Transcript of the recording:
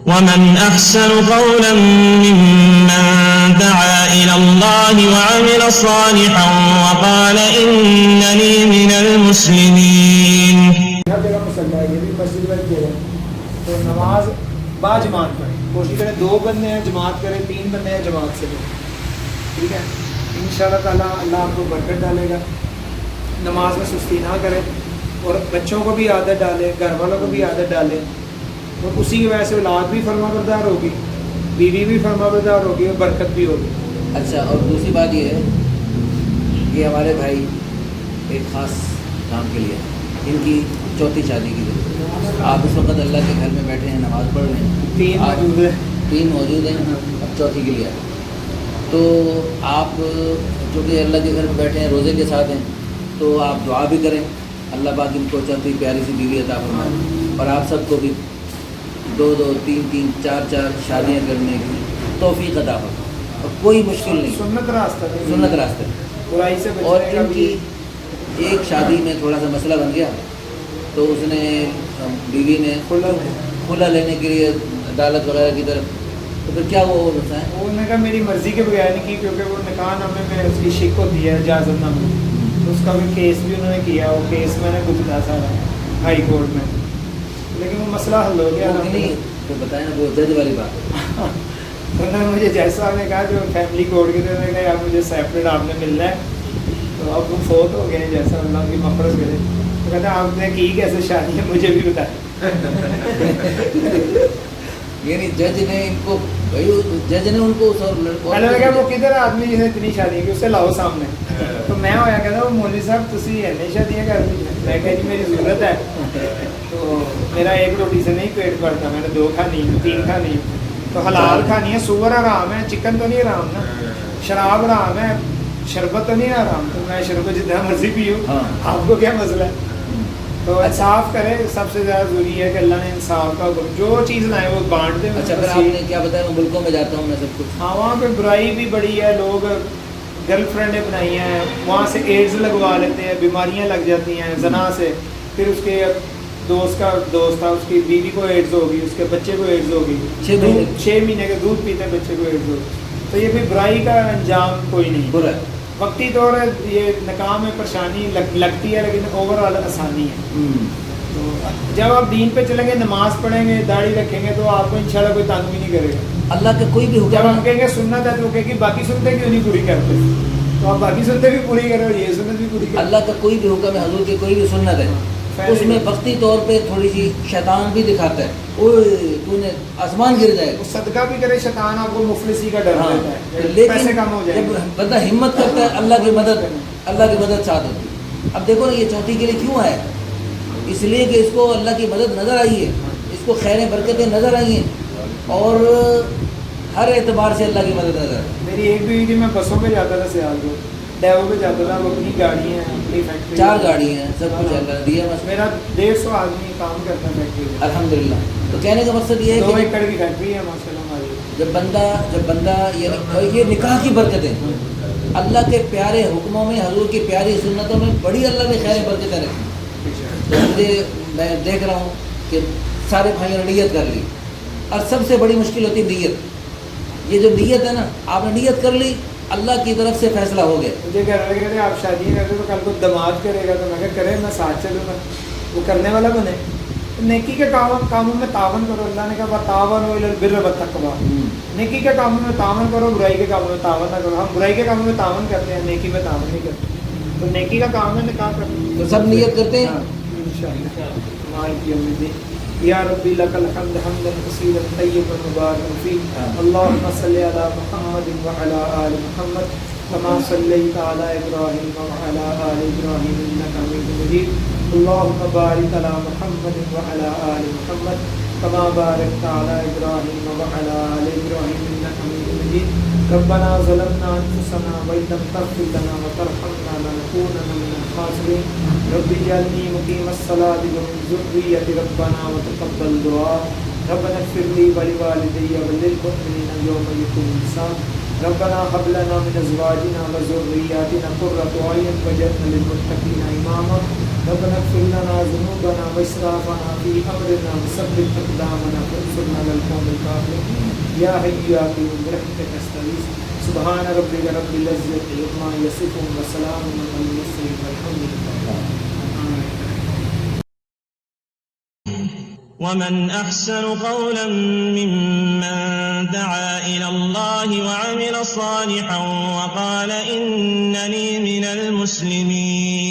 ومن أحسن قولا ممن دعا إلى الله وعمل صالحا وقال إنني من المسلمين. ہر جگہ مسلح ہے، یہ بھی مسجد میں دے رہے ہیں تو نماز با جماعت پڑھیں، کوشش کریں 2 بندے ہیں جماعت کریں، 3 بندے ہیں جماعت سے کریں، ٹھیک ہے. انشاءاللہ تعالیٰ اللہ آپ کو برکت ڈالے گا. نماز میں سستی نہ کریں اور بچوں کو بھی عادت ڈالیں، گھر والوں کو بھی عادت ڈالیں، اور اسی کی وجہ سے اولاد بھی فرما بردار ہوگی، بیوی بھی فرما بردار ہوگی اور برکت بھی ہوگی. اچھا، اور دوسری بات یہ ہے کہ ہمارے بھائی ایک خاص کام کے لیے ان کی چوتھی شادی کی ہے. آپ اس وقت اللہ کے گھر میں بیٹھے ہیں، نماز پڑھ رہے ہیں، 3 موجود ہیں. 3 موجود ہیں، اب چوتھی کے لیے. تو آپ جو کہ اللہ کے گھر میں بیٹھے ہیں، روزے کے ساتھ ہیں، تو آپ دعا بھی کریں اللہ پاک ان کو چوتھی پیاری سی بیوی عطا فرمائے، اور آپ سب کو بھی 2 2 3 3 4 4 شادیاں کرنے کی توفیق عطا فرمائے. اور کوئی مشکل نہیں، سنت راستہ نہیں، سنت راستے. برائی سے اور بچنے کا ان کی ایک شادی میں تھوڑا سا مسئلہ بن گیا، تو اس نے بیوی نے کھلا لینے کے لیے عدالت وغیرہ کی طرف، تو پھر کیا وہ بتائیں؟ انہوں نے کہا میری مرضی کے بغیر نہیں کی، کیونکہ وہ نکاح نامے میں اس کی شک ہوتی ہے، اجازت نامے، تو اس کا بھی کیس بھی انہوں نے کیا. وہ کیس میں نے گزرا سارا ہائی کورٹ میں، لیکن وہ مسئلہ حل ہو گیا. نہیں تو بتائیں نا، وہ جج والی بات. انہوں نے مجھے جیسا نے کہا جو فیملی کورٹ کی طرف نے کہا آپ مجھے سیپریٹ آپ نے ملنا ہے، تو اب وہ فوت ہو گئے ہیں، جیسا اللہ کی مغفرت کرے. تو کہتے ہیں آپ نے کی کیسے شادی ہے مجھے بھی بتائیں. یعنی جج نے ان کو جج نے ان کو میں نے کہا وہ کدھر آدمی جس نے اتنی شادی کی، اسے لاؤ سامنے. تو میں ہویا کہتا وہ مولوی صاحب تسی ایسے شادیاں کر دی. میں کہا جی میری ضرورت ہے، تو میرا 1 روٹی سے نہیں پیٹ بھرتا، میں نے 2 کھانی 3 کھانی. تو حلال کھانی ہے، سور حرام ہے، چکن تو نہیں حرام نا، شراب حرام ہے، شربت تو نہیں حرام، تو میں شربت جتنا مرضی پیوں، آپ کو کیا مسئلہ ہے. تو انصاف کرے، سب سے زیادہ ضروری ہے کہ اللہ نے انصاف کا جو چیز لائے وہ بانٹ دیں. اچھا، پھر آپ نے کیا بتایا؟ میں ملکوں میں جاتا ہوں میں سب کچھ. ہاں وہاں پہ برائی بھی بڑی ہے، لوگ گرل فرینڈیں بنائی ہیں، وہاں سے ایڈز لگوا لیتے ہیں، بیماریاں لگ جاتی ہیں زنا سے. پھر اس کے دوست کا دوست تھا، اس کی بیوی کو ایڈز ہوگی، اس کے بچے کو ایڈز ہوگی، 6 مہینے کے دودھ پیتے بچے کو ایڈز ہوگی. تو یہ بھی برائی کا انجام کوئی نہیں. برا وقتی طور ہے، یہ نکاح میں پریشانی لگتی ہے، لیکن اوور آل آسانی ہے. تو جب آپ دین پہ چلیں گے، نماز پڑھیں گے، داڑھی رکھیں گے، تو آپ کو انشاءاللہ کوئی تنگ بھی نہیں کرے گا. اللہ کے کوئی بھی جب حکم ہم کہیں گے سنت ہے تو وہ کہیں گے باقی سنتیں کیوں نہیں پوری کرتے، تو آپ باقی سنتیں بھی پوری کرو، یہ سنت بھی پوری کرو. اللہ کا کوئی بھی حکم ہے، حضور کی کوئی بھی سنت ہے، اس میں وقتی طور پہ تھوڑی سی شیطان بھی دکھاتا ہے، اوے تو نے آسمان گر جائے گا. صدقہ بھی کرے شیطان آپ کو مفلسی کا ڈر دیتا ہے، لیکن پیسے کم ہو جائیں جب بندہ ہمت کرتا ہے، اللہ کی مدد ساتھ ہوتی ہے. اب دیکھو نا، یہ چوتھی کے لیے کیوں آیا؟ اس لیے کہ اس کو اللہ کی مدد نظر آئی ہے، اس کو خیر برکتیں نظر آئی ہیں، اور ہر اعتبار سے اللہ کی مدد نظر آئی. میری ایک بھی تھی، میں بسوں پہ جاتا تھا سیال کو، ڈیو پہ جاتا تھا، وہ اپنی گاڑی ہیں، اپنی فیکٹری، 4 گاڑی ہیں، سب کچھ اللہ نے دیا. میرا 150 آدمی کام کرتا ہے فیکٹری میں، الحمدللہ. تو کہنے کا مقصد یہ ہے 2 کہ ایکڑ کی فیکٹری ہے ماشاء اللہ ہماری. جب بندہ یہ نکاح کی برکتیں، اللہ کے پیارے حکموں میں، حضور کی پیاری سنتوں میں بڑی اللہ نے خیر برکتیں رکھی. تو میں دیکھ رہا ہوں کہ سارے بھائیوں نے نیت کر لی، اور سب سے بڑی مشکل ہوتی ہے نیت. یہ جو نیت ہے نا، آپ نے نیت کر لی، اللہ کی طرف سے فیصلہ ہو گیا. مجھے گھر والے کہتے ہیں آپ شادی کرتے تو کل کو دماد کرے گا، تو میں کہا کرے، میں ساتھ چلوں گا. وہ کرنے والا بنے. نیکی کے کاموں میں تعاون کرو. اللہ نے کہا تعاونوا علی البر والتقویٰ. نیکی کے کاموں میں تعاون کرو، برائی کے کاموں میں تعاون نہ کرو. ہم برائی کے کاموں میں تعاون کرتے ہیں، نیکی میں تعاون نہیں کرتے. تو نیکی کا کام ہے نکاح کرنا. تو سب نیت کرتے ہیں. انشاءاللہ. مالک یوم الدین. یا ربی لک الحمد حمدا کثیرا طیبا مبارکا فیہ. اللهم صل علی محمد وعلی آل محمد كما صليت على إبراهيم وعلى آل إبراهيم إنك حميد مجيد. اللهم بارك على محمد وعلى آل محمد كما باركت على إبراهيم وعلى آل إبراهيم إنك حميد مجيد. ربنا ظلمنا أنفسنا وإن لم تغفر لنا وترحمنا لنكونن من الخاسرين. رب اجعلني مقيم الصلاة ومن ذريتي ربنا وتقبل دعاء. ربنا اغفر لي ولوالدي وللمؤمنين يوم يقوم الحساب. ربنا هب لنا من ازواجنا وذرياتنا قرة اعين واجعلنا للمتقين اماما. ربنا اغفر لنا ذنوبنا واسرافنا في امرنا وثبت اقدامنا وانصرنا على القوم الكافرين يا حي يا قيوم برحمتك نستغيث سبحان ربك رب العزة عما يصفون وسلام على المرسلين والحمد لله. ومن أحسن قولا ممن دعا إلى الله وعمل صالحا وقال إنني من المسلمين